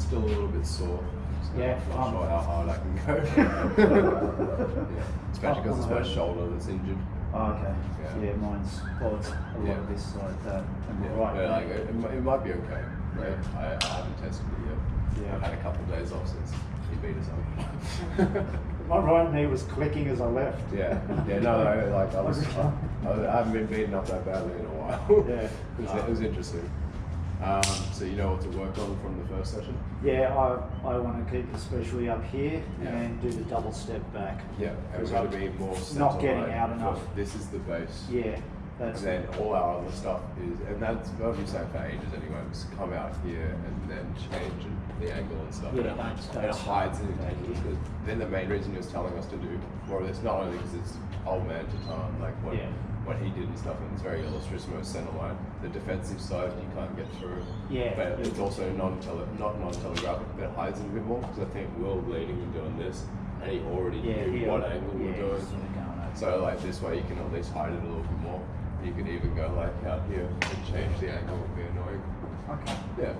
still a little bit sore. So Yeah, I'm not sure how hard I can go. Yeah. Especially because it's my shoulder that's injured. Oh, okay. Yeah, mine's quads. A lot of this like that. Right. It might be okay. Right? I haven't tested it yet. Yeah. I've had a couple of days off since he beat us up. My right knee was clicking as I left. Yeah. I haven't been beaten up that badly in a while. Yeah. It was interesting. So you know what to work on from the first session? Yeah, I want to keep especially up here and do the double step back. Yeah, and we're going to be more steps not getting out enough. This is the base. Yeah, and then all our other stuff is, and that's what I've been saying for ages anyway, was come out here and then change the angle and stuff. Yeah, and it hides it. Because then the main reason he was telling us to do more of this, not only because it's old man to time, like what he did and stuff, and it's very Ilustrisimo center line. The defensive side you can't get through. Yeah. But it's also not non-telegraphic, but it hides it a bit more, because I think Will leading and doing this, and he already knew what angle we're doing. So like this way you can at least hide it a little bit more. You could even go like out here and change the angle, would be annoying. Okay. Yeah.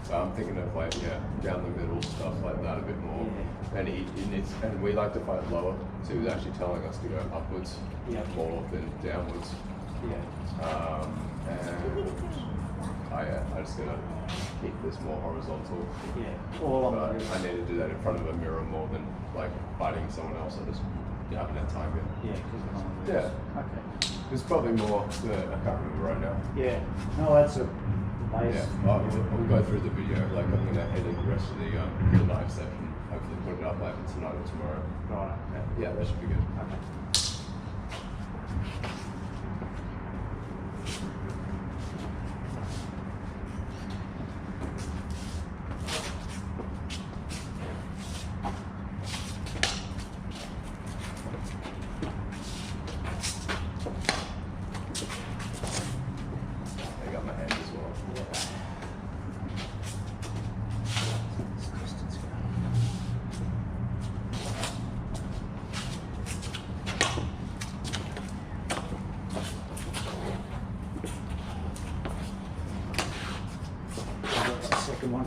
So I'm thinking of like, down the middle stuff like that a bit more. Yeah. And we like to fight lower. So he was actually telling us to go upwards more than downwards. Yeah. And I just gotta keep this more horizontal. Yeah. But I need to do that in front of a mirror more than like fighting someone else. I just haven't had time yet. Yeah. Okay. There's probably more. I can't remember right now. Yeah. No, that's a nice. Yeah. We'll go through the video. Like I'm gonna edit the rest of the knife section. Hopefully put it up either tonight or tomorrow. Right. Okay. Yeah, that should be good. Okay. One.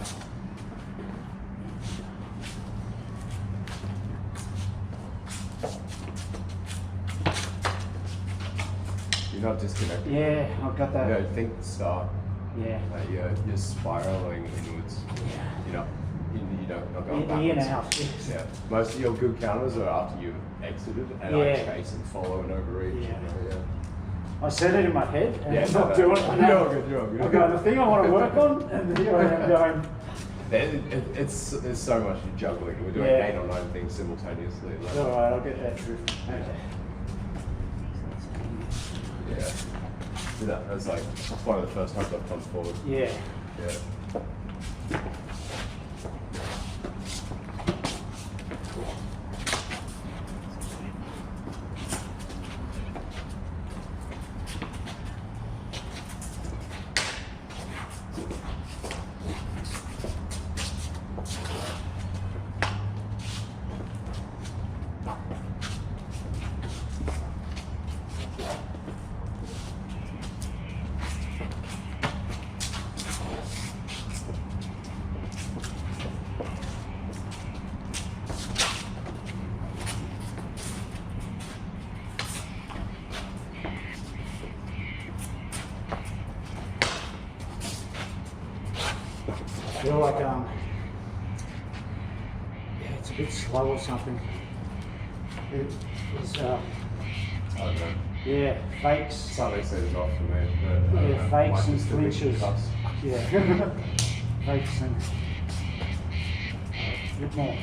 You're not disconnected. Yeah, I've got that. Yeah, think start. Yeah. You're spiraling inwards. Yeah. You're not going backwards. In and out. Yes. Yeah. Most of your good counters are after you've exited and I chase and follow and overreach. Yeah. I said it in my head and I'm not doing it. You're all good. Okay, the thing I want to work on, and here I am going. It's so much juggling. We're doing 8 or 9 things simultaneously. Like, all right, I'll get that through. Okay. Yeah. That's like one of the first times I've come forward. Yeah. Yeah. I feel like it's a bit slow or something. It's I don't know. Yeah, fakes. Something says off for me. Yeah, fakes and flinches. Yeah, fakes and a bit more.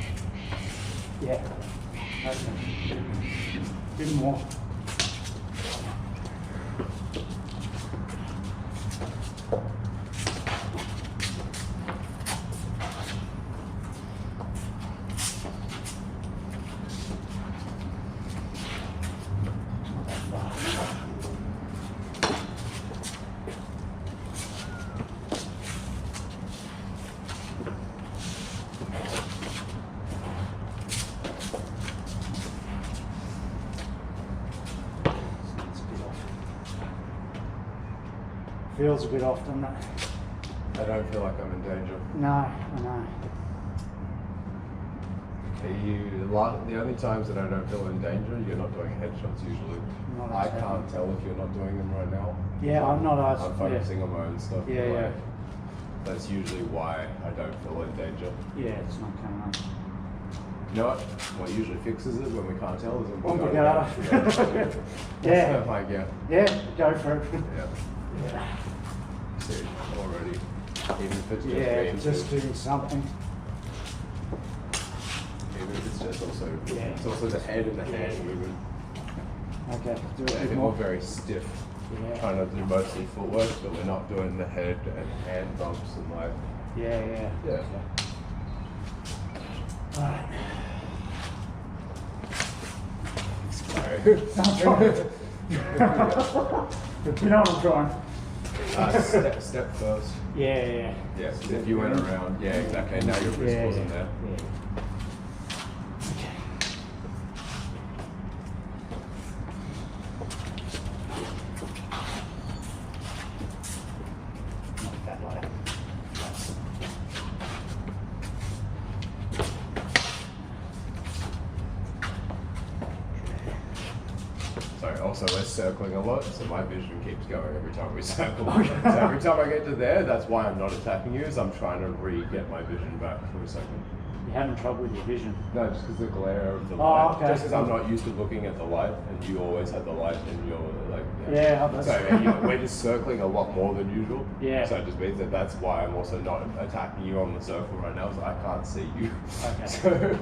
Yeah, okay. A bit more. Feels a bit off, doesn't it? I don't feel like I'm in danger. No, I know. The only times that I don't feel in danger, you're not doing headshots usually. I can't tell if you're not doing them right now. Yeah, I'm not. I'm focusing on my own stuff. Yeah, yeah. That's usually why I don't feel in danger. Yeah, it's not coming on. You know what usually fixes it when we can't tell is when we pulgada. Yeah. Like, yeah. Yeah, go for it. Yeah. See, already. Even if it's just doing something. Even if it's just also, it's also the head and the hand movement. Okay, do it a bit We're more. very stiff. Yeah. Trying to do mostly footwork, but we're not doing the head and hand bumps and like. Yeah. Yeah. Alright. Sorry. I'm trying. You know what I'm trying. Step first. Yeah. Yeah, if you went around, yeah, exactly. Now your wrist wasn't there. Yeah. Also, we're circling a lot, so my vision keeps going every time we circle. So every time I get to there, that's why I'm not attacking you, is I'm trying to re-get my vision back for a second. You're having trouble with your vision? No, just because the glare of the light. Okay. Just because I'm not used to looking at the light, and you always have the light, and you're like... Yeah, so we're just circling a lot more than usual. Yeah. So it just means that that's why I'm also not attacking you on the circle right now, so I can't see you. Okay. So,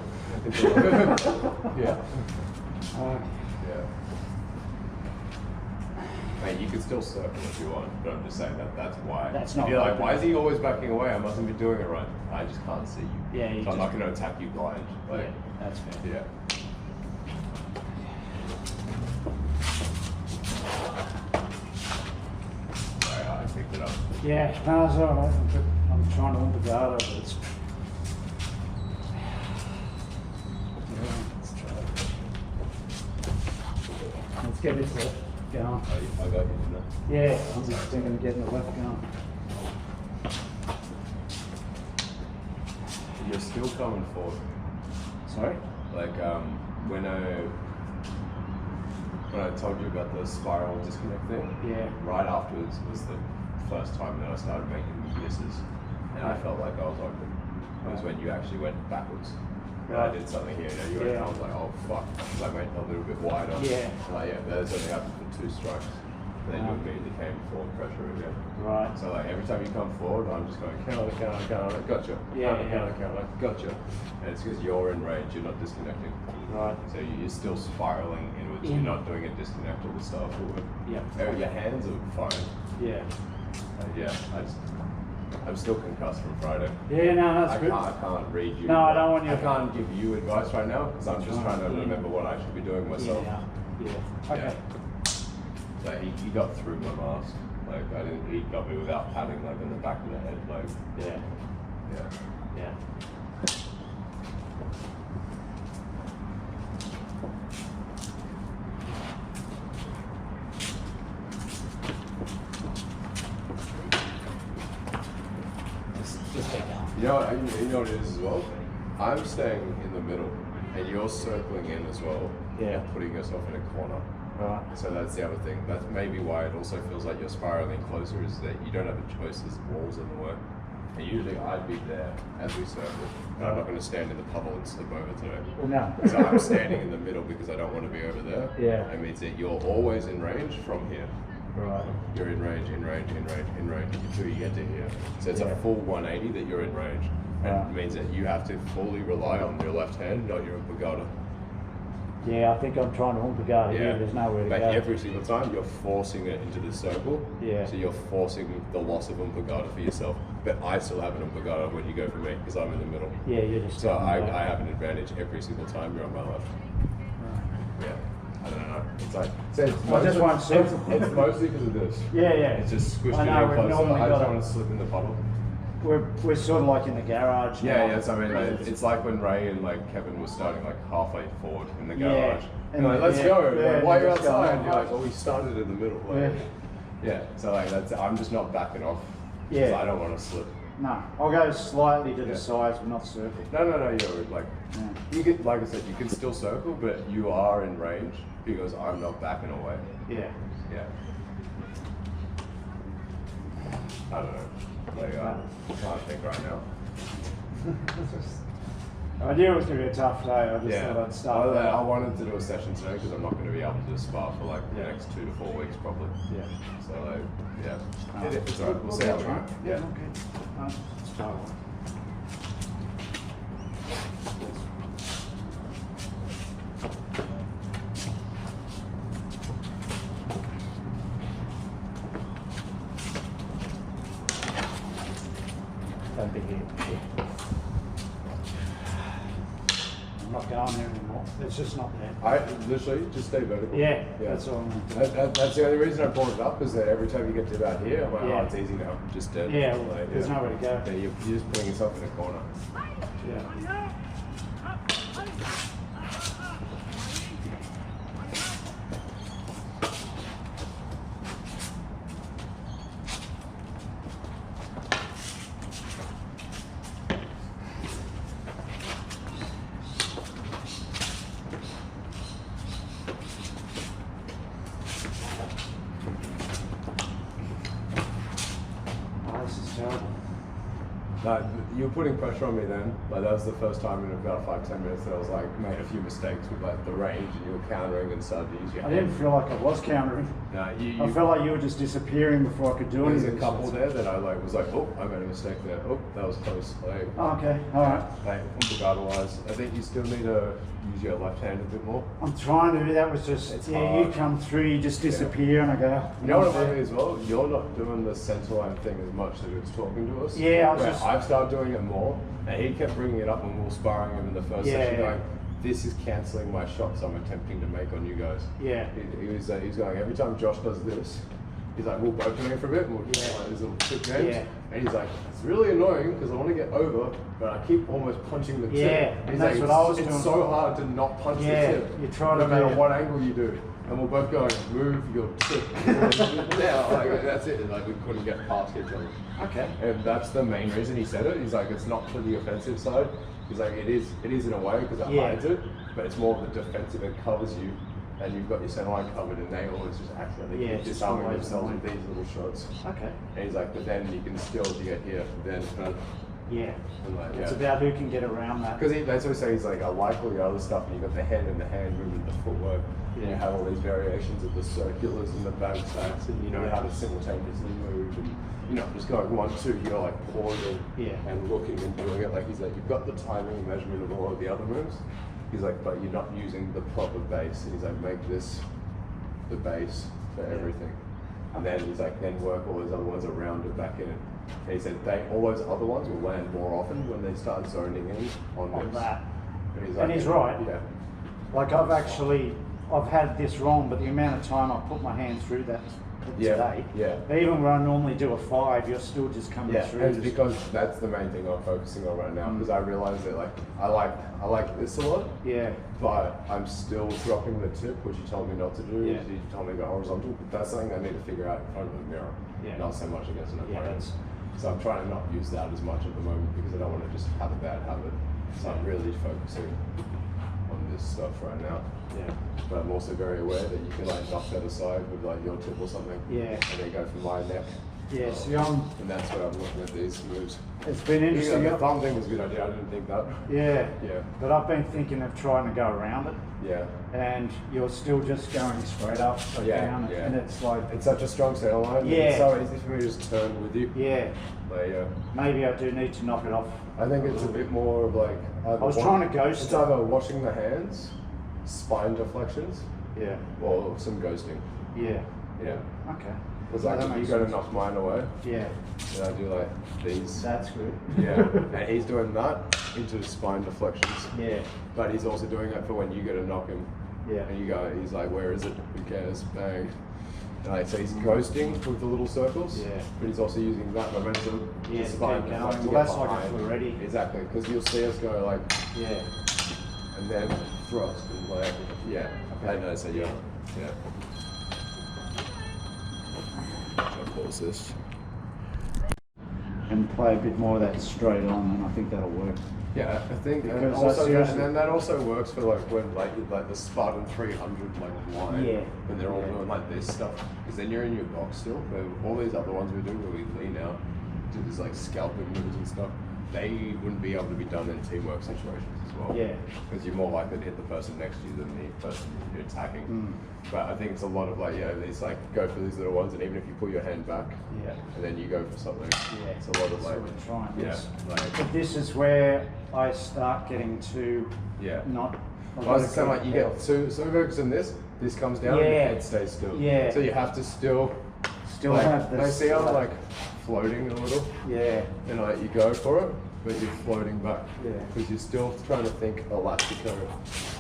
it's a little bit, yeah. Yeah. Mate, you can still circle if you want, but I'm just saying that's why. That's not if you're like, right. why is he always backing away? I mustn't be doing it right. I just can't see you. Yeah, so I'm not going to attack you blind. Like, yeah, that's fair. Yeah. Sorry, I picked it up. Yeah, no, it's alright. I'm trying to pulgada, but it's... Let's try it. Let's get this left going. I got you, didn't I? Yeah, I'm just thinking of getting the left going. You're still coming forward. Sorry? Like, when I told you about the spiral disconnect thing, Yeah. right afterwards was the first time that I started making misses, and I felt like I was open. It was when you actually went backwards. And I did something here, you went, I was like, oh fuck, because I went a little bit wider. Yeah. Like, that's only happened for 2 strikes. And then you immediately came forward pressure again. Right. So like every time you come forward, I'm just going counter, gotcha. Counter, gotcha. And it's because you're in range, you're not disconnecting. Right. So you're still spiraling inwards. You're not doing a disconnect or the start forward. Yeah. Your hands are fine. Yeah. I'm still concussed from Friday. Yeah, no, that's good. I can't read you. No, I don't want you. I can't give you advice right now because I'm just trying to remember what I should be doing myself. Yeah. Okay. So he got through my mask. Like he got me without padding like in the back of the head. Like Yeah. You know what it is as well? I'm staying in the middle and you're circling in as well. Yeah. Putting yourself in a corner. Right. So that's the other thing. That's maybe why it also feels like you're spiraling closer, is that you don't have a choice, there's walls in the way. And usually I'd be there as we circle. And I'm not going to stand in the puddle and slip over today. Well, no. So I'm standing in the middle because I don't want to be over there. Yeah. It means that you're always in range from here. Right. You're in range until you get to here. So it's a full 180 that you're in range. And it means that you have to fully rely on your left hand, not your pulgada. Yeah, I think I'm trying to pulgada here. There's nowhere to but go. every single time you're forcing it into the circle. Yeah. So you're forcing the loss of pulgada for yourself. But I still have an pulgada when you go for me because I'm in the middle. Yeah, you're just. So I have an advantage every single time you're on my left. Right. Yeah. I don't know. It's like it's mostly because of this. Yeah. It's just squished I know, in we've closer. normally I just got want to slip in the puddle. We're sort of like in the garage. Yeah. So I mean, like, it's like when Ray and like Kevin were starting like halfway forward in the garage. And like, let's go. Like, why are you outside? Go. You're like, well, we started in the middle. Like, yeah. So like I'm just not backing off. Because I don't want to slip. No, I'll go slightly to the sides, but not circle. No, you're like, you can, like I said, you can still circle, but you are in range because I'm not backing away. Yeah. Yeah. I don't know. Like, I can't think right now. I knew it was going to be a tough day. I just thought I'd start. I wanted to do a session today because I'm not going to be able to spar for like the next 2 to 4 weeks probably. Yeah. So like, it's alright. We'll see how we go. Yeah. Okay. Start one. Don't be here. I'm not going there anymore. It's just not there. I literally just stay vertical. Yeah. That's all. That's the only reason I brought it up is that every time you get to about here, I'm like, oh, it's easy now. Just dead. Yeah. Like, there's nowhere to go. Yeah, you're just putting yourself in a corner. Yeah. You were putting pressure on me then, but that was the first time in about 5-10 minutes that I was like made a few mistakes with like the range and you were countering and started to use your I didn't feel like I was countering. No, I felt like you were just disappearing before I could do anything. There's a couple there that I like was like, oh, I made a mistake there. Oh, that was close. Like, okay, all right. Like, pulgada wise, I think you still need to use your left hand a bit more. I'm trying to. That was just it's hard. hard. You come through, you just disappear, and I go. You know what I mean as well? You're not doing the center line thing as much as it's talking to us. Yeah, I've started doing it more, and he kept bringing it up when we were sparring him in the first session, going, "This is cancelling my shots I'm attempting to make on you guys." Yeah. He was going every time Josh does this. He's like, we'll both doing it for a bit, and we'll do like these little tip games. Yeah. And he's like, it's really annoying because I want to get over, but I keep almost punching the tip. Yeah, and that's like, what I was doing. It's so hard to not punch the tip. You try to no matter what angle you do. And we'll both go, move your tip. Yeah, like, that's it. Like, we couldn't get past each other. Okay. And that's the main reason he said it. He's like, it's not for the offensive side. He's like, it is in a way because it hides it, but it's more of the defensive. It covers you. And you've got your center line covered, and they always just accidentally keep disarming themselves with these little shots. Okay. And he's like, but then you can still get here, then. Yeah. And like, it's about who can get around that. Because that's what he says. He's like, I like all the other stuff, and you've got the head and the hand movement, the footwork. Yeah. You have all these variations of the circulars and the back sacks, and you know how to simultaneously move, and you know, just going 1, 2, you're like pausing and looking and doing it. Like he's like, you've got the timing and measurement of all of the other moves. He's like, but you're not using the proper base. And he's like, make this the base for everything. And then he's like, then work all those other ones around it back in it. And he said, all those other ones will land more often when they start zoning in on that. And he's right. Yeah. Like I've had this wrong, but the amount of time I put my hand through that today, even when I normally do a 5, you're still just coming through. And it's because that's the main thing I'm focusing on right now, because I realize that like I like this a lot, but I'm still dropping the tip, which you told me not to do. You told me to go horizontal, but that's something I need to figure out in front of the mirror, not so much against an opponent. So I'm trying to not use that as much at the moment because I don't want to just have a bad habit. So I'm really focusing on this stuff right now. Yeah. But I'm also very aware that you can like knock that aside with like your tip or something. Yeah. And then go for my neck. Yeah, see, and that's where I'm looking at these moves. It's been interesting. The thumb thing was a good idea. I didn't think that. Yeah. Yeah. But I've been thinking of trying to go around it. Yeah. And you're still just going straight up, straight down. Yeah. And it's like it's such a strong center line. Yeah. It's so easy for me to just turn with you. Yeah. But maybe I do need to knock it off. I think it's a bit more of like I was trying to ghost. It's either washing the hands, spine deflections, or some ghosting. Yeah. Yeah. Okay. Because like you got to knock mine away. Yeah. And I do like these. That's good. Yeah. And he's doing that into spine deflections. Yeah. But he's also doing it for when you go to knock him. Yeah. And you go, he's like, where is it? Who cares? Bang. And so he's ghosting with the little circles. Yeah. But he's also using that momentum. Yeah. Spine deflection. Well, that's like we're ready. Exactly. Because you'll see us go like. Yeah. And then thrust and like. Yeah. Okay. I know. So yeah. I'll pause this. and play a bit more of that straight on, and I think that'll work. Yeah, I think, and Because also and then that also works for like when like the Spartan 300 like line, when they're all doing like this stuff, because then you're in your box still. But all these other ones we do where we lean out, do this like scalping moves and stuff, they wouldn't be able to be done in teamwork situations as well. Yeah, because you're more likely to hit the person next to you than the person you're attacking. But I think it's a lot of like, these like go for these little ones, and even if you pull your hand back, and then you go for something, it's a lot of like, but this is where I start getting to not. Well, I was saying like you get two moves in this comes down and the head stays still. Yeah. So you have to still like, have this. I see I'm like floating a little. Yeah. And like you go for it, but you're floating back. Yeah. Because you're still trying to think elastico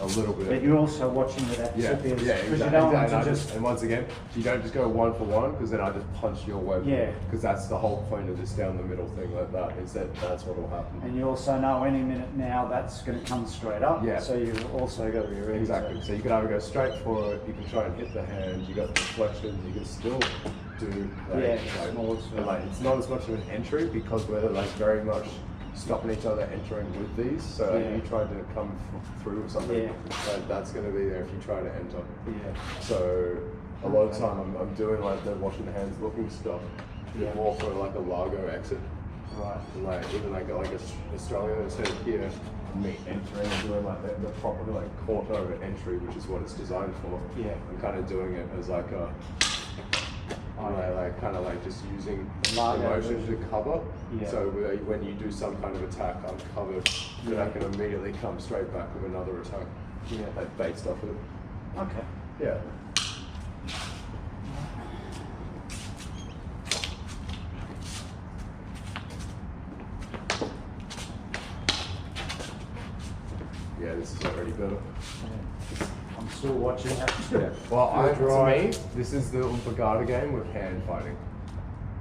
a little bit. But you're also watching the tip is. Yeah, exactly. You don't want to and once again, you don't just go one for one, because then I just punch your web. Yeah. Because that's the whole point of this down the middle thing like that, is that's what will happen. And you also know any minute now that's going to come straight up. Yeah. So you've also got to be ready. Exactly. So you can either go straight for it, you can try and hit the hand, you got deflections, you can still do like it's not as much of an entry, because we're like very much stopping each other entering with these. So if you try to come through with something, that's going to be there if you try to enter. Yeah. So a lot of the time I'm doing like the washing the hands looking stuff, more for like a Largo exit. Right. And like even like Australia instead of here, me entering and doing like the proper like Corto entry, which is what it's designed for. Yeah. I'm kind of doing it as like a kind of like just using emotion to cover. Yeah. So when you do some kind of attack, I'm covered, then I can immediately come straight back with another attack. Yeah. Like bait stuff with it. Okay. Yeah. Yeah, this is already better. I'm still watching that. Yeah. Well, to me, this is the pulgada game with hand fighting.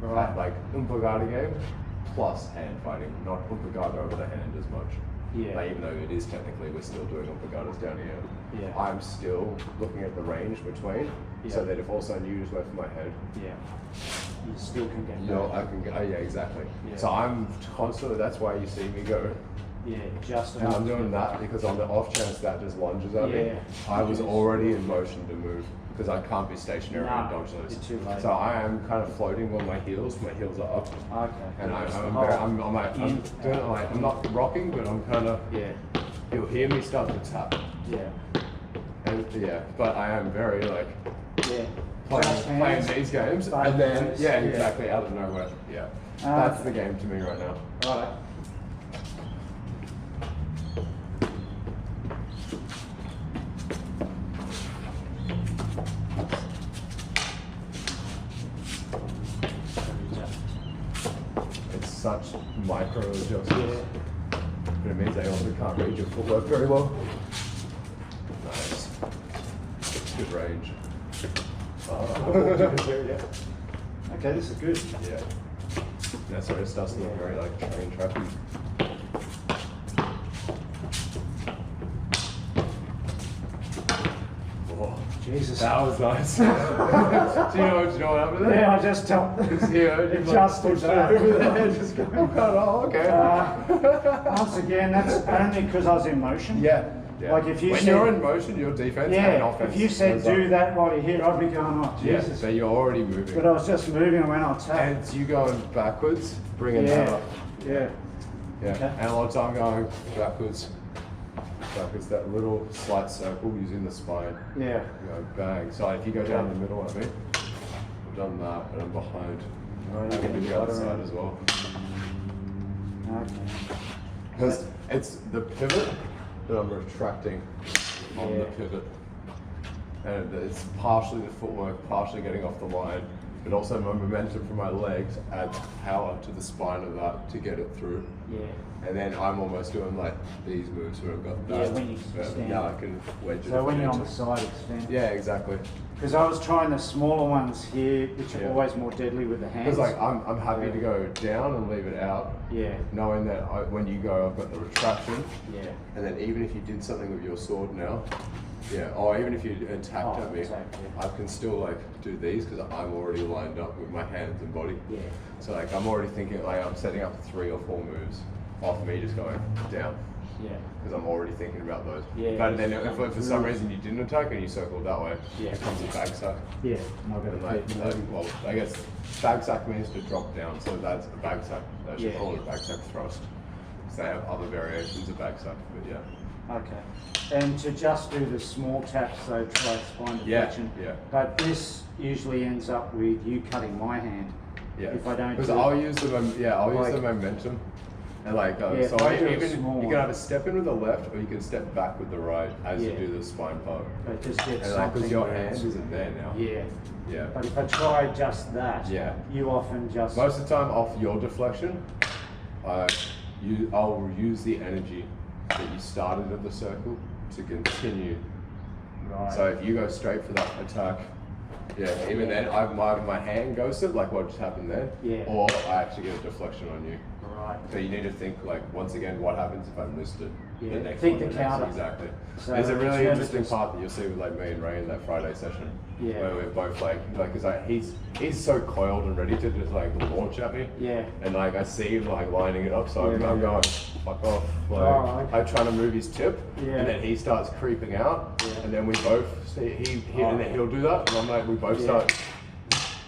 Right. Like pulgada game plus hand fighting, not pulgada over the hand as much. Yeah. Like, even though it is technically, we're still doing pulgadas down here. Yeah. I'm still looking at the range between, so that if all of a sudden you just went for my head. Yeah. You still can get. I can go. Yeah, exactly. Yeah. So I'm constantly. That's why you see me go. Yeah, just enough. And I'm doing that because on the off chance that just lunges at me, I was already in motion to move, because I can't be stationary and dodge those. Too late. So I am kind of floating on my heels. My heels are up. Okay. And I'm not rocking, but I'm kind of. Yeah. You'll hear me start to tap. Yeah. And but I am very like. Yeah. Playing these games, and then exactly out of nowhere. Yeah. That's the game to me right now. Right. Such micro adjustments. But it means I also can't read your footwork very well. Nice. Good range. Okay, this is good. Yeah. That's where it starts to look very like train trappy. Jesus. That was nice. Do you know what happened there? Yeah, I just jumped. It just pushed over there. Just going, okay. Once again, that's only because I was in motion. Yeah. Like if you when you're in motion, your defense and offense. If you said do that right here, I'd be going, oh Jesus. Yeah, so you're already moving. But I was just moving when I tap. And you going backwards, bringing that up. Yeah. Yeah. Okay. And a lot of time going backwards. It's that little slight circle using the spine. Yeah. You go bang. So if you go down the middle of me, I've done that, and I'm behind. I can do the other side as well. Okay. Because it's the pivot that I'm retracting on the pivot. And it's partially the footwork, partially getting off the line, but also my momentum from my legs adds power to the spine of that to get it through. Yeah. And then I'm almost doing like these moves where I've got that. Yeah, when you stand. Now I can wedge it. So when you're on the side, extend. Yeah, exactly. Because I was trying the smaller ones here, which are always more deadly with the hands. Because like I'm happy to go down and leave it out. Yeah. Knowing that when you go, I've got the retraction. Yeah. And then even if you did something with your sword now, yeah, or even if you attacked at me, exactly. I can still like do these because I'm already lined up with my hands and body. Yeah. So like I'm already thinking like I'm setting up 3 or 4 moves off me just going down. Yeah. Because I'm already thinking about those. Yeah. But then if for some reason you didn't attack and you circled that way, it comes a bag sack. Yeah. Well, I guess bag sack means to drop down, so that's a bag sack. They should call it a bag sack thrust. So they have other variations of bag sack, but yeah. Okay. And to just do the small taps, so try spine deflection. Yeah. But this usually ends up with you cutting my hand. Yeah. If I don't. Because I'll use the use the momentum. And like, so even you can either step in with the left or you can step back with the right as you do the spine part. But just get and like, because your hand isn't there now. Yeah. Yeah. But if I try just that, you often just... Most of the time off your deflection, I'll use the energy that you started at the circle to continue. Right. So if you go straight for that attack, even then my hand goes to like what just happened there, or I actually get a deflection on you. Right. So you need to think like once again what happens if I missed it. Yeah. The next Think one, the counter. Exactly. So there's a really interesting part that you'll see with like me and Ray in that Friday session. Yeah. Where we're both like cause like he's so coiled and ready to just like launch at me. Yeah. And like I see him like lining it up, so I'm going fuck off. Like I'm trying to move his tip, and then he starts creeping out, and then we both see and then he'll do that, and I'm like we both start.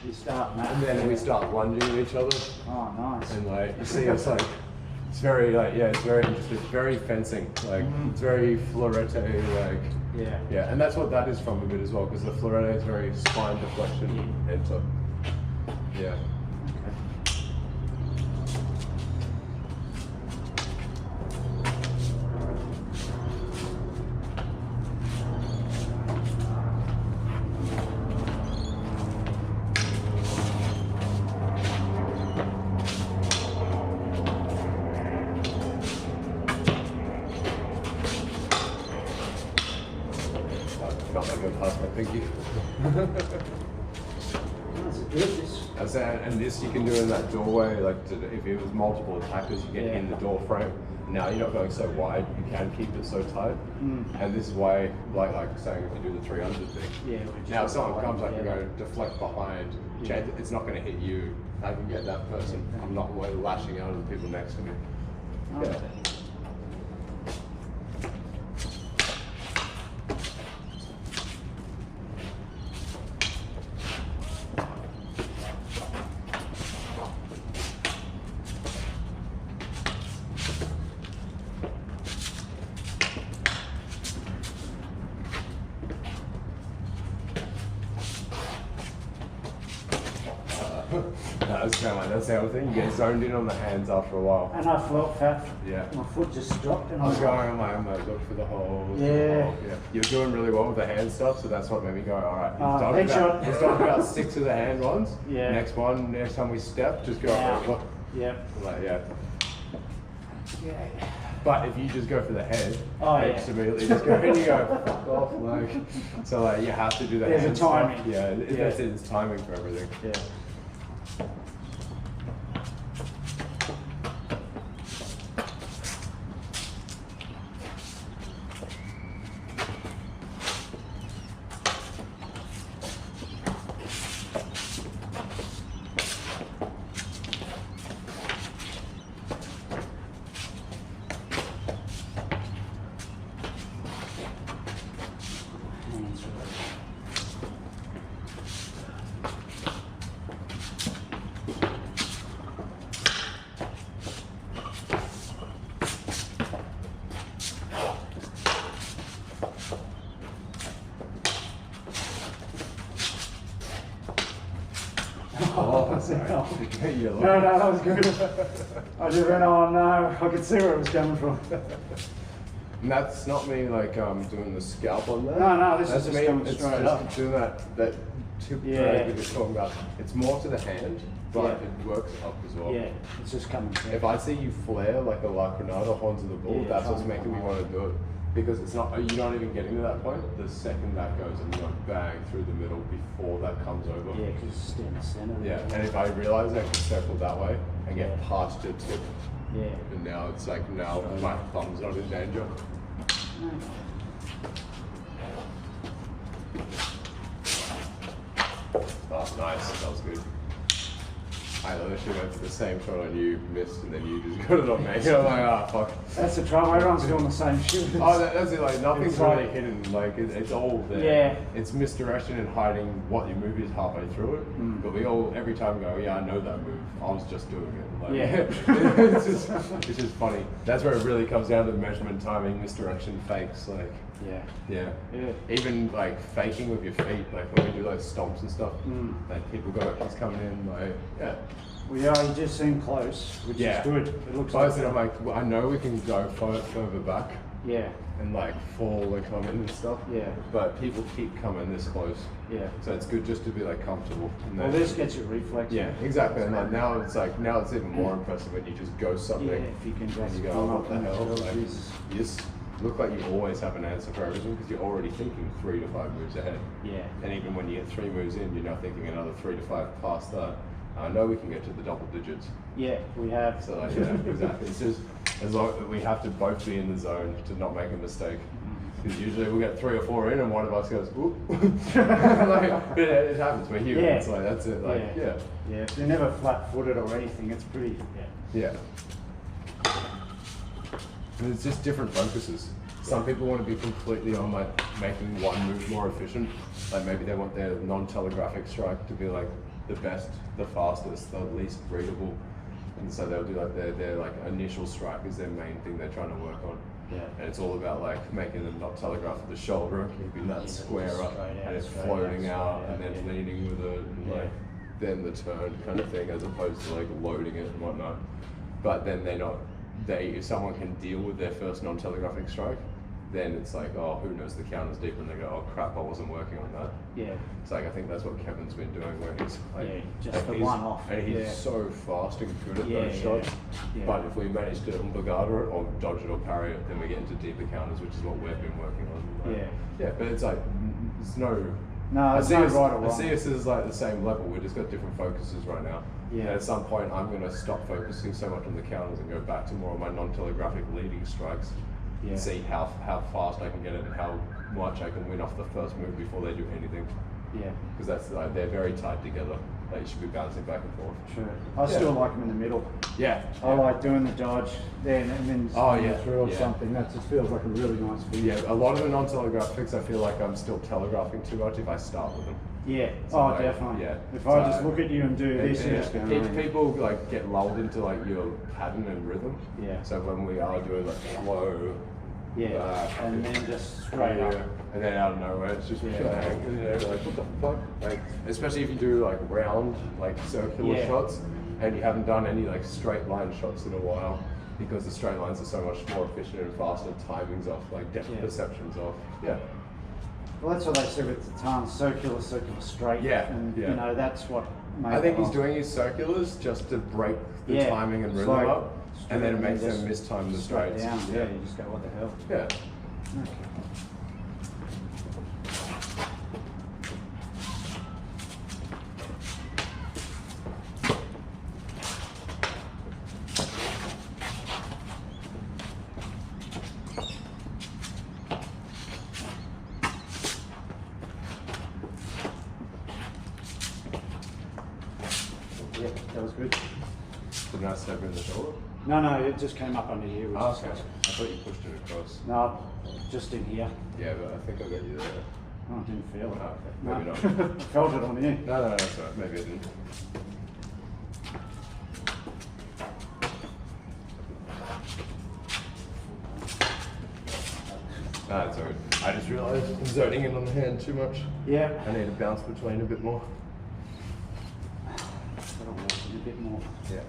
You start, and then we start lunging at each other. Oh, nice. And like you see us like. It's very it's very interesting. It's very fencing, like it's very florete, like and that's what that is from a bit as well, because the florete is very spine deflection enter. Yeah. And this you can do in that doorway, like if it was multiple attackers, you get in the door frame. Now you're not going so wide, you can keep it so tight. And this is why, like saying if you do the 300 thing. Now if someone comes, I can go deflect behind, it's not going to hit you, I can get that person. I'm not lashing out at the people next to me. Yeah. That's the other thing, you get zoned in on the hands after a while. And I felt fat. My foot just stopped and I was going on my own, look for the holes. Yeah. You're doing really well with the hand stuff, so that's what made me go, alright, he's done about 6 of the hand ones. Next time we step, just go for it. Like, But if you just go for the head, just immediately just go and you go, fuck off, like. So like, you have to do the hand stuff. There's a timing. That's it, it's timing for everything. Oh, sorry. No, that was good. I just went, oh no, I could see where it was coming from. And that's not me like doing the scalp on that. No, this is just coming straight up. Doing that we're just talking about, it's more to the hand, but it works up as well. Yeah, it's just coming through. If I see you flare like a Largo onto the ball, that's what's making me want to do it. Because it's not, you're not even getting to that point. The second that goes, and you go bang through the middle before that comes over. Yeah, because it's in the center. Yeah, and if I realize I can circle that way and get past your tip, and now it's like, now my thumb's not in danger. Oh, nice. That was good. I literally went for the same shot on you, missed, and then you just got it on me. I'm like, ah, fuck. That's the trouble. Everyone's doing the same shit. Oh, that's it. Like, nothing's really hidden. Like, it's all there. Yeah. It's misdirection and hiding what your move is halfway through it. But we all, every time, go, yeah, I know that move. I was just doing it. Like, it's just funny. That's where it really comes down to measurement, timing, misdirection, fakes. Like, yeah. Even like faking with your feet, like when we do those stomps and stuff, like people go, he's coming in, like, Well, yeah, you just seem close, which is good. It looks like. I'm like, well, I know we can go further back. Yeah. And like fall and come in and stuff. Yeah. But people keep coming this close. Yeah. So it's good just to be like comfortable. Well, this gets your reflex. Yeah, exactly. And like now it's even more impressive when you just go something. Yeah, if you can just and you go, oh, what the hell? Like, you just look like you always have an answer for everything because you're already thinking 3 to 5 moves ahead. Yeah. And even when you get 3 moves in, you're now thinking another 3 to 5 past that. I know we can get to the double digits. Yeah, we have. So like, yeah, exactly. It's just as long we have to both be in the zone to not make a mistake. Because usually we get 3 or 4 in, and one of us goes, "Oop!" Like, it happens. We're humans. Yeah. Like that's it. Like yeah. If you're never flat-footed or anything, it's pretty. Yeah. And it's just different focuses. Some people want to be completely on like making one move more efficient. Like maybe they want their non-telegraphic strike to be like the best, the fastest, the least readable, and so they'll do like their like initial strike is their main thing they're trying to work on. Yeah. And it's all about like making them not telegraph at the shoulder, keeping that square up, and it's floating out, and then leaning with it, and like then the turn kind of thing, as opposed to like loading it and whatnot. But then if someone can deal with their first non-telegraphic strike, then it's like, oh, who knows the counter's deep, and they go, oh crap, I wasn't working on that. Yeah. It's like, I think that's what Kevin's been doing, where he's like, just the one off. And he's so fast and good at those shots. But if we manage to pulgada it or dodge it or parry it, then we get into deeper counters, which is what we've been working on. Like, yeah, but it's like, it's no, I see us, right or wrong. I see us as like the same level. We've just got different focuses right now. Yeah. And at some point, I'm going to stop focusing so much on the counters and go back to more of my non-telegraphic leading strikes. And see how fast I can get it and how much I can win off the first move before they do anything. Yeah. Because that's like, they're very tied together. They should be bouncing back and forth. Sure. I still like them in the middle. Yeah. I like doing the dodge then and then through or something. That just feels like a really nice feeling. Yeah. A lot of the non-telegraphics, I feel like I'm still telegraphing too much if I start with them. Yeah. So definitely. Yeah. If I just look at you and do this, if people like get lulled into like your pattern and rhythm. Yeah. So when we are doing like slow. Yeah. And then just straight up. And then out of nowhere, it's just like what the fuck? Like, especially if you do like round, like circular shots, and you haven't done any like straight line shots in a while, because the straight lines are so much more efficient and faster. Timing's off, like depth perception's off. Yeah. Well, that's what they say with the time, circular, straight. Yeah. And you know, that's what. I think he's doing his circulars just to break the timing and rhythm up, and then it makes them mistime the straights. Down. Yeah. You just go, what the hell? Yeah. Okay. Yeah, that was good. Did not step in the shoulder? No, it just came up under here. Okay. I thought you pushed it across. No, just in here. Yeah, but I think I got you there. Oh, I didn't feel it. Okay. Maybe not. I felt it on you. No, that's all right. Maybe I didn't. That's all right. I just realised I'm zoning in on the hand too much. Yeah. I need to bounce between a bit more. A bit more. Yeah.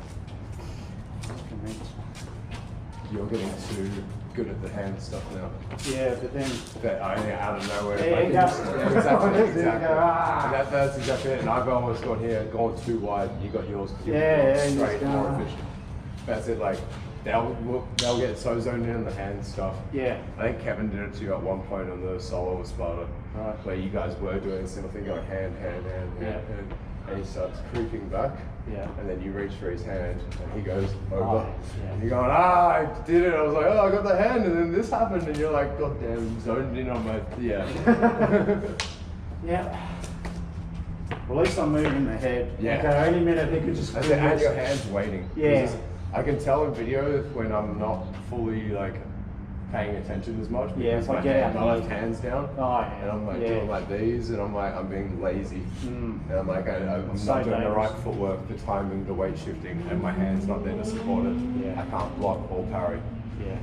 you're getting too good at the hand stuff now. Yeah, but then... That out of nowhere. Yeah, Exactly. And that's exactly it. And I've almost gone too wide. You got yours. Straight, more efficient. That's it. Like they'll get so zoned in on the hand stuff. Yeah. I think Kevin did it to you at one point on the Solo Espada, where you guys were doing a similar thing, going hand, and he starts creeping back. Yeah. And then you reach for his hand, and he goes over. And you're going, I did it. I was like, I got the hand, and then this happened, and you're like, God damn, zoned in on my, Yeah. Well, at least I'm moving the head. Yeah. Okay, any minute he could just... And your hand's waiting. Yeah. I can tell in video when I'm not fully like paying attention as much because my hands down. And I'm like doing like these, and I'm being lazy. And I'm like, I'm not doing the right footwork, the timing, the weight shifting, and my hand's not there to support it. I can't block or parry.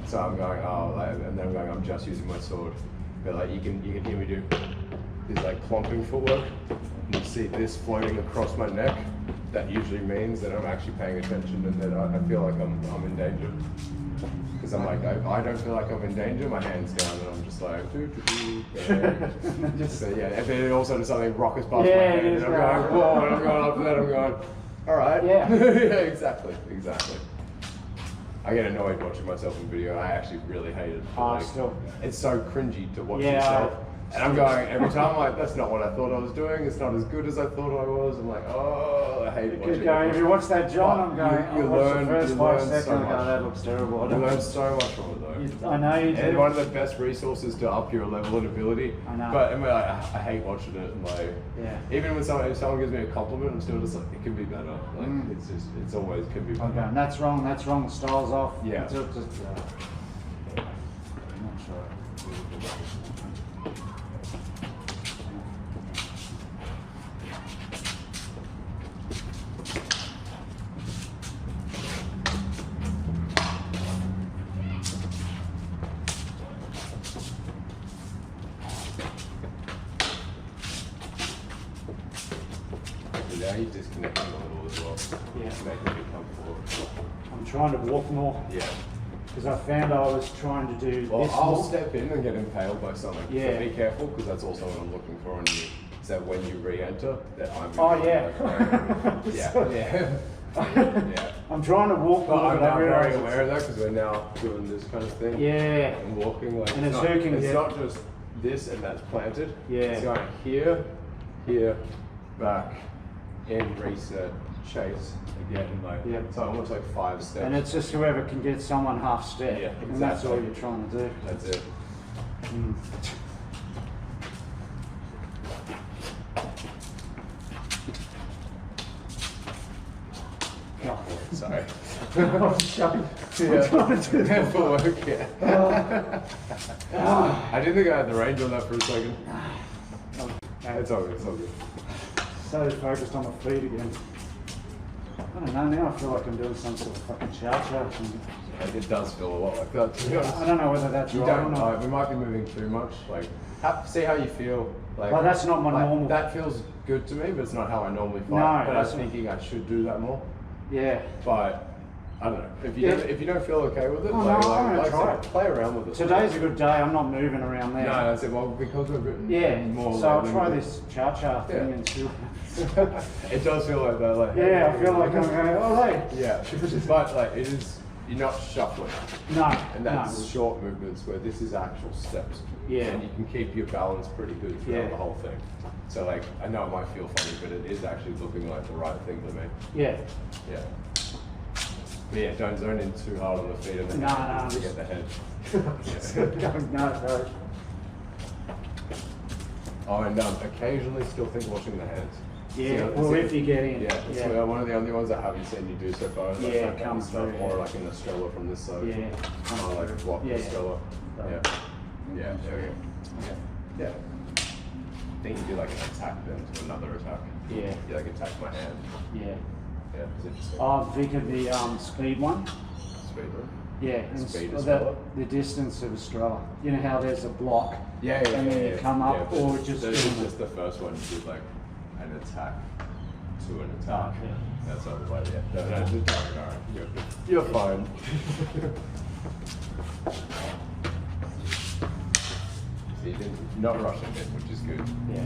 So I'm going, and then I'm going, I'm just using my sword. But like you can hear me do this like clomping footwork. And you see this floating across my neck. That usually means that I'm actually paying attention and that I feel like I'm in danger. Because I'm like, I don't feel like I'm in danger, my hand's down, and I'm just like, so and then also does something rockets past my head, and I'm going, whoa, and I'm going up to that, I'm going, all right. Yeah, exactly. I get annoyed watching myself in video. I actually really hate it. It's so cringy to watch yourself. And I'm going, every time I'm like, that's not what I thought I was doing, it's not as good as I thought I was. I'm like, I hate watching it. If you watch that, John, I'm going, you learn the first 5 seconds, I go, that looks terrible. You learn so much from it though. I know you do. And one of the best resources to up your level and ability. I know. But I hate watching it, and like, even when if someone gives me a compliment, I'm still just like, it could be better. Like, it's always could be better. Okay, and that's wrong, the style's off. Yeah. I'm not sure. Now you're disconnecting a little as well. Yeah. Making it comfortable. I'm trying to walk more. Yeah. Because I found I was trying to do this I'll more. step in and get impaled by something. Yeah. So be careful, because that's also what I'm looking for on you. So when you re-enter, that I'm yeah. I'm trying to walk more. I'm very aware of that, because we're now doing this kind of thing. Yeah. And walking like, and it's not just this and that's planted. Yeah. It's going here, back, in, reset, chase, again, like, it's almost like 5 steps. And it's just whoever can get someone half step. Yeah, exactly. And that's all you're trying to do. That's it. Oh, sorry. I'm trying to do that for work, I didn't think I had the range on that for a second. It's all good. So focused on my feet again. I don't know, now I feel like I'm doing some sort of fucking chow-chow thing. It does feel a lot like that, to be honest. I don't know whether that's right or not. We might be moving too much. Like, see how you feel. Like, well, that's not my normal. That feels good to me, but it's not how I normally fight. No, but I was thinking I should do that more. Yeah. But I don't know. If you don't feel okay with it, play around with it. Today's a good day. I'm not moving around there. No, I said, well, because we've written more. So I'll try this chow-chow thing and see. It does feel like that. Like, I feel like I'm going, Yeah, but like it is, you're not shuffling. No. And that's short movements where this is actual steps. Yeah. And you can keep your balance pretty good throughout the whole thing. So like, I know it might feel funny, but it is actually looking like the right thing to me. Yeah. Yeah. But yeah, don't zone in too hard on the feet and then to get the head. No. Oh, and occasionally still think washing the hands. Yeah, well, if you get in. Yeah, it's one of the only ones I haven't seen you do so far. Like come stuff, through. or like in the Strella from this side. Yeah. Or like block the Strella. Yeah. Yeah, there we go. Yeah. I think you do like an attack then to another attack. Yeah. You like attack my hand. Yeah. Yeah, it's interesting. I'm thinking the speed one. Speed one? Yeah, the distance of Estrella. You know how there's a block? Yeah, and then you come up, or just... just the first one, you do like an attack to an attack. That's not the way, No, just you're fine. So you didn't, not rushing it, which is good. Yeah.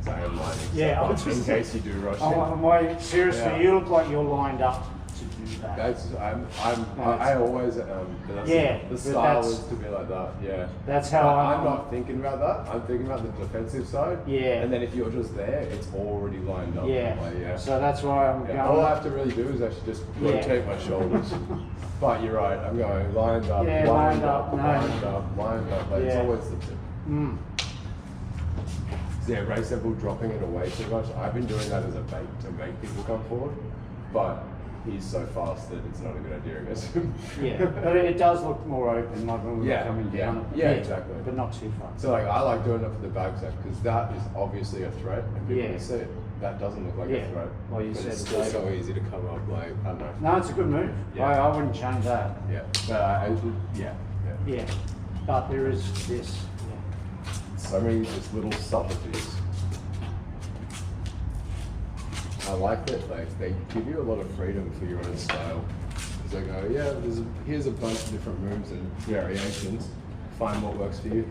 So I'm lining Yeah, I stuff up in case you do rush it. Seriously, Yeah. you look like you're lined up to do that. I always, the style is to be like that, yeah. That's how I'm not thinking about that. I'm thinking about the defensive side. Yeah. And then if you're just there, it's already lined up. Yeah. Like, yeah. So that's why I'm going. All I have to really do is actually just rotate my shoulders. But you're right, I'm going lined up, Yeah, lined up, no. lined up, lined up. Like, it's Yeah. always the tip. Mm. So yeah, race level dropping it away too much. I've been doing that as a bait to make people come forward. But he's so fast that it's not a good idea, I guess. Yeah, but it does look more open, like when we're coming down. Yeah, exactly. But not too far. So like, I like doing it for the bag set because that is obviously a threat, and people can see it. That doesn't look like a threat. Well, you but said it's still so easy to come up. Like, I don't know. No, it's a good move. Yeah. I wouldn't change that. Yeah, but Yeah, but there is this. So many just little subtleties. I like that they give you a lot of freedom for your own style. Because they go, yeah, here's a bunch of different moves and variations. Find what works for you.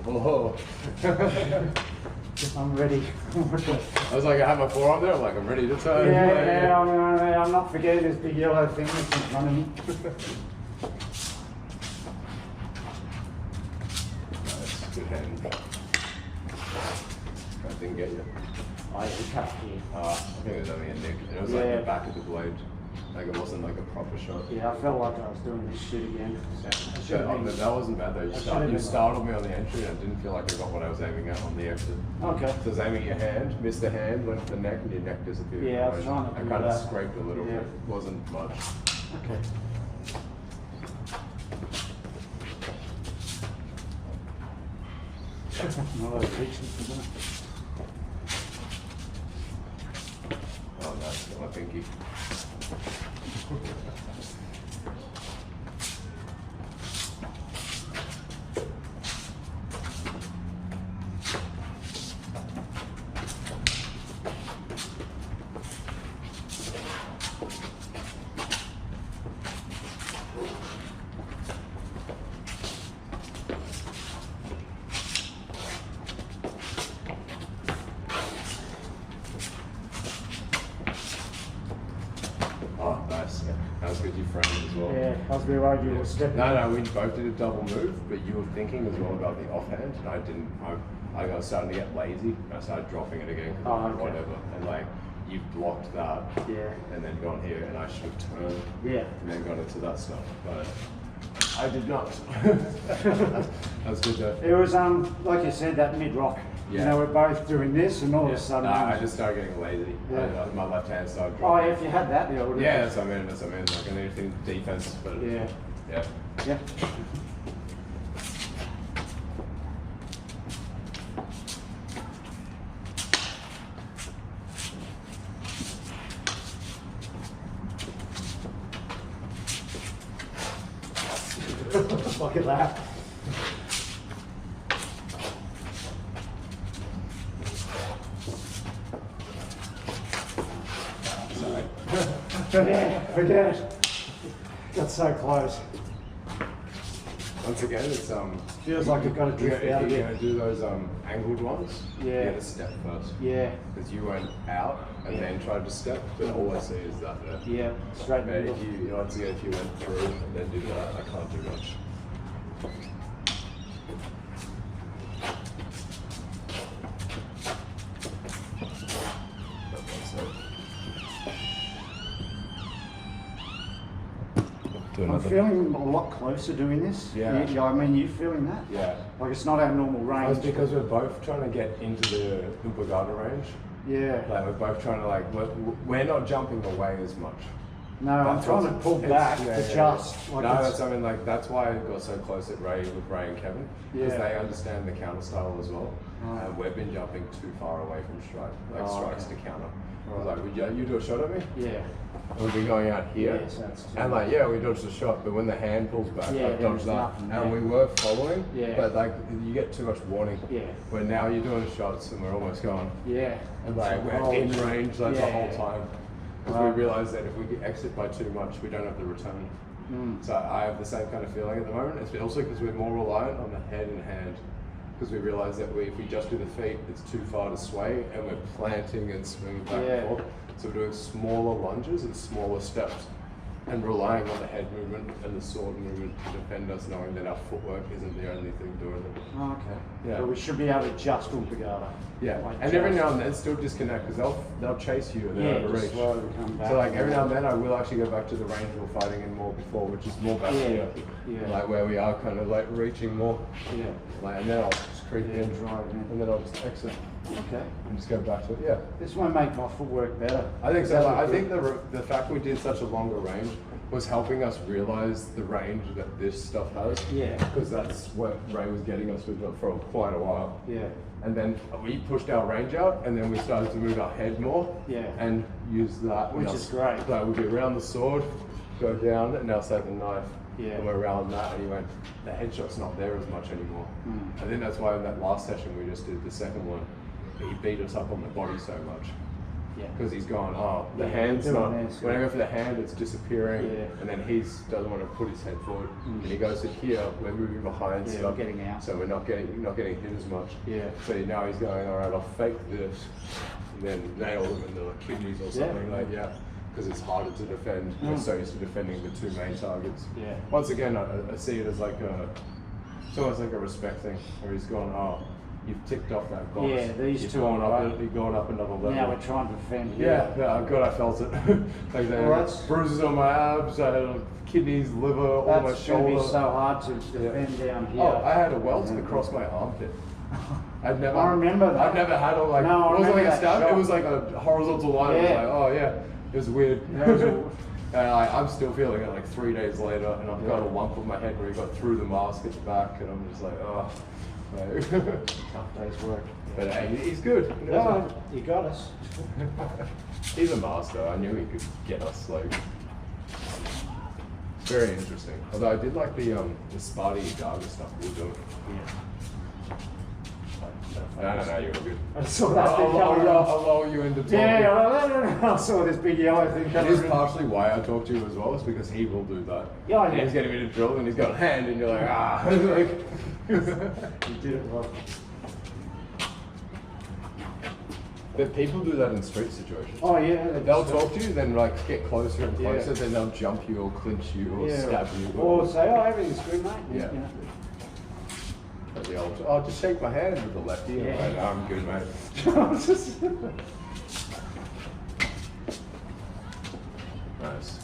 Oh. I'm ready. I was like, I have my forearm there. I'm like, I'm ready to turn. I'm not forgetting this big yellow thing that's in front of me. Nice, good hand. I didn't get you. Oh, you cut here. I think it was only a nick. It was like the back of the blade. Like it wasn't like a proper shot. Yeah, I felt like I was doing this shit again. That wasn't bad though. You startled me on the entry and I didn't feel like I got what I was aiming at on the exit. Okay. So I was aiming your hand, missed the hand, went for the neck, and your neck disappeared. Yeah, I was trying to I do kind of that. scraped a little bit. Wasn't much. Okay. Another reaching for that. Oh no, it's got my pinky. That was good, you framed as well. Yeah, I was being worried you were stepping. No, we both did a double move, but you were thinking as well about the offhand, and I didn't. I was starting to get lazy, and I started dropping it again, whatever. And like, you blocked that, and then gone here, and I should have turned, and then gone into that stuff. But I did not. That was good though. It was, like you said, that mid-rock. You know, we're both doing this, and all of a sudden... No, I just started getting lazy. My left hand started Oh, dropping. if you had that, yeah, would Yeah, that's what I mean. Like anything defense, but yeah. Look at that. Forget it. Got so close. Once again, it's feels like you've got to drift out if you're again. gonna do those angled ones, you gotta step first. Yeah. Because you went out and then tried to step, but all I see is that there. Yeah, straight in the But middle. once again, if you went through and then did that, I can't do much. I'm feeling a lot closer doing this. Yeah. I mean, you feeling that? Yeah. Like it's not our normal range. It's because we're both trying to get into the pulgada range. Yeah. Like we're both trying to we're not jumping away as much. No, I'm trying to pull back to just. Like that's why I got so close at Ray with Ray and Kevin because they understand the counter style as well. Right. And we've been jumping too far away from strike, strikes to counter. Right. Like, would you do a shot at me? Yeah. And we'd be going out here, and we dodged the shot, but when the hand pulls back, dodged that, and we were following, but you get too much warning. Yeah. Where now you're doing the shots, and we're almost gone. Yeah. And we're in range the whole time. Because we realise that if we exit by too much, we don't have the return. So I have the same kind of feeling at the moment. It's also because we're more reliant on the head and hand, because we realise that if we just do the feet, it's too far to sway, and we're planting and swinging back and forth. So we're doing smaller lunges and smaller steps, and relying on the head movement and the sword movement to defend us, knowing that our footwork isn't the only thing doing it. Okay. Yeah. But we should be able to just pulgada. Yeah. Like and every now and then still disconnect, because they'll chase you and then overreach. Come back. So like every now and then I will actually go back to the range we were fighting in more before, which is more back here. Like where we are kind of like reaching more. Yeah. Like, and then I'll just creep in, drive in. and then I'll just exit. Okay. And just go back to it. Yeah. This might make my footwork better. I think so. Like, I think the fact we did such a longer range was helping us realize the range that this stuff has. Yeah. Because that's what Ray was getting us with for quite a while. Yeah. And then we pushed our range out, and then we started to move our head more. Yeah. And use that. Which is great. So we'd be around the sword, go down, and now say the knife. Yeah. And we're around that, and he went, the headshot's not there as much anymore. I think that's why in that last session we just did, the second one, he beat us up on the body so much. Yeah. Because he's gone, the hand's not, when I go for the hand, it's disappearing, and then he doesn't want to put his head forward. And he goes to here, we're moving behind stuff, we're getting out. so we're not getting hit as much. Yeah. So now he's going, all right, I'll fake this, and then nail them in the kidneys or something because it's harder to defend. We're so used to defending the two main targets. Yeah. Once again, I see it as like it's almost like a respect thing, where he's gone, you've ticked off that box. Yeah, these you've two gone are up, you've gone up another level. Now we're trying to defend here. Yeah, God, I felt it. Like bruises on my abs, I had kidneys, liver, all my shoulder. That's so hard to defend down here. Oh, I had a welt across my armpit. I remember that. I've never had a it wasn't like a stab, it was like a horizontal line. It was like, it was weird. And I'm still feeling it like 3 days later, and I've got a lump on my head where he got through the mask at the back, and I'm just like, tough day's work. But hey, he's good. He got us. He's a master. I knew he could get us. Like, very interesting. Although I did like the Sparring Garga stuff we were doing. No, you were good. I saw that thing coming I'll lull you into talking. I saw this big yellow thing coming. It is partially why I talk to you as well, is because he will do that. Yeah, He's getting me to drill, and he's got a hand, and you're like, You did it well. But people do that in street situations. Oh yeah. They'll talk to you, then like get closer and closer, then they'll jump you or clinch you or stab you. Or say, everything's good, mate. Yeah. The old, just shake my hand with the lefty. Yeah. Like, I'm good, mate. Nice.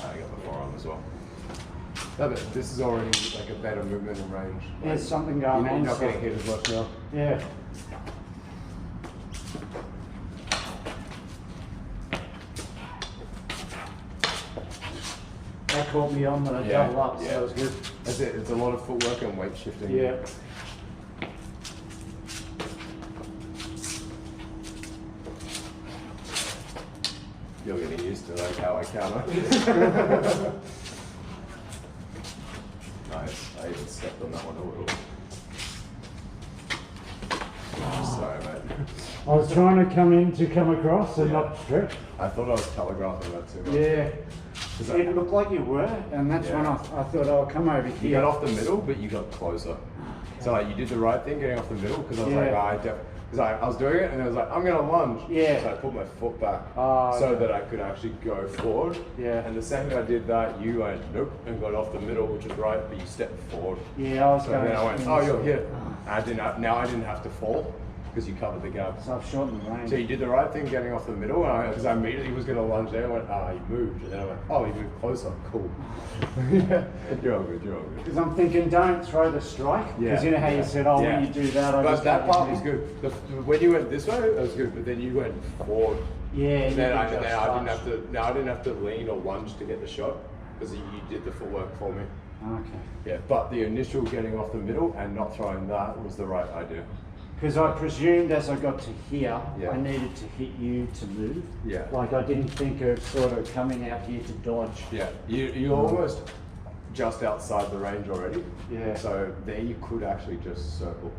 I got the forearm as well. No, but this is already like a better movement and range. There's something going on. You're not getting hit as much now. Yeah. That caught me on when I double up, so that was good. That's it. It's a lot of footwork and weight shifting. Yeah. You're getting used to like how I counter. Nice. I even stepped on that one a little. Sorry, mate. I was trying to come across and not trip. I thought I was telegraphing that too much. Yeah. It looked like you were, and that's when I thought, I'll come over here. You got off the middle, but you got closer. Okay. So like you did the right thing getting off the middle, because I was like, because I was doing it, and I was like, I'm going to lunge. Yeah. So I put my foot back so that I could actually go forward. Yeah. And the second I did that, you went, nope, and got off the middle, which is right, but you stepped forward. Yeah, I was going. And then I went, you're here. I didn't have to fall, because you covered the gap. So I've shortened the range. So you did the right thing getting off the middle, because I immediately was going to lunge there. I went, he moved. And then I went, he moved closer. Cool. You're all good. Because I'm thinking, don't throw the strike. Because you know how you said, when you do that, But that part was good. When you went this way, that was good. But then you went forward. Yeah. And then I didn't have to lean or lunge to get the shot, because you did the footwork for me. Okay. Yeah, but the initial getting off the middle and not throwing that was the right idea. Because I presumed as I got to here, I needed to hit you to move. Yeah. Like I didn't think of sort of coming out here to dodge. Yeah. You almost just outside the range already. Yeah. So there you could actually just circle.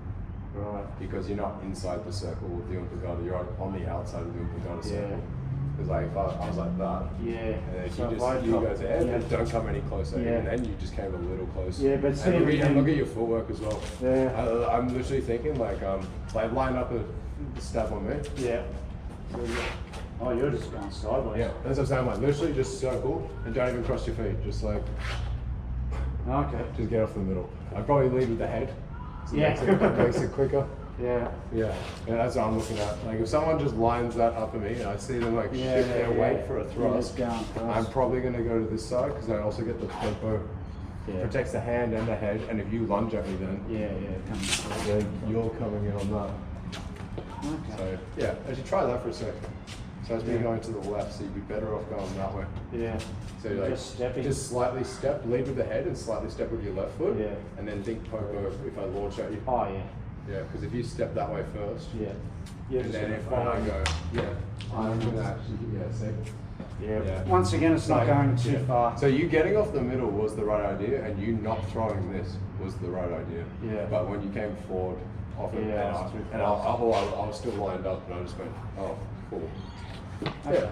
Right. Because you're not inside the circle with the pulgada, you're on the outside of the pulgada circle. Because like if I was like that, yeah. and then if So you if just go there, and don't come any closer, yeah. and then you just came a little closer. Yeah, but see, and look at your footwork as well. Yeah. I'm literally thinking like line up a stab on me. Yeah. Oh, you're just going sideways. Yeah, that's what I'm saying. Like literally just circle and don't even cross your feet. Just like okay. just get off the middle. I'd probably lead with the head. So yeah. makes it quicker. Yeah. Yeah, that's what I'm looking at. Like if someone just lines that up at me and I see them like shift their weight for a thrust, I'm probably going to go to this side because I also get the tempo. Protects the hand and the head, and if you lunge at me then you're coming in on that. Okay. So yeah, actually try that for a sec. So it's me going to the left, so you'd be better off going that way. Yeah. So like just slightly step, lead with the head and slightly step with your left foot. Yeah. And then think poker if I launch at you. Oh yeah. Yeah, because if you step that way first. Yeah. And then if I go, I'm gonna actually see. Yeah. Once again, it's not going too far. So you getting off the middle was the right idea, and you not throwing this was the right idea. Yeah. But when you came forward, off it, and I was still lined up, and I just went, oh, cool. Okay.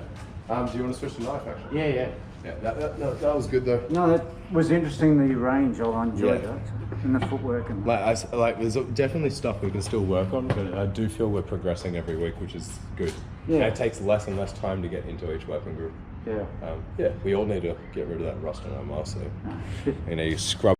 Yeah. Do you want to switch to knife actually? Yeah. Yeah. That was good though. No, that was interesting. The range, I enjoyed that, and the footwork and. There's definitely stuff we can still work on, but I do feel we're progressing every week, which is good. Yeah. And it takes less and less time to get into each weapon group. Yeah. We all need to get rid of that rust on our muscle. You scrub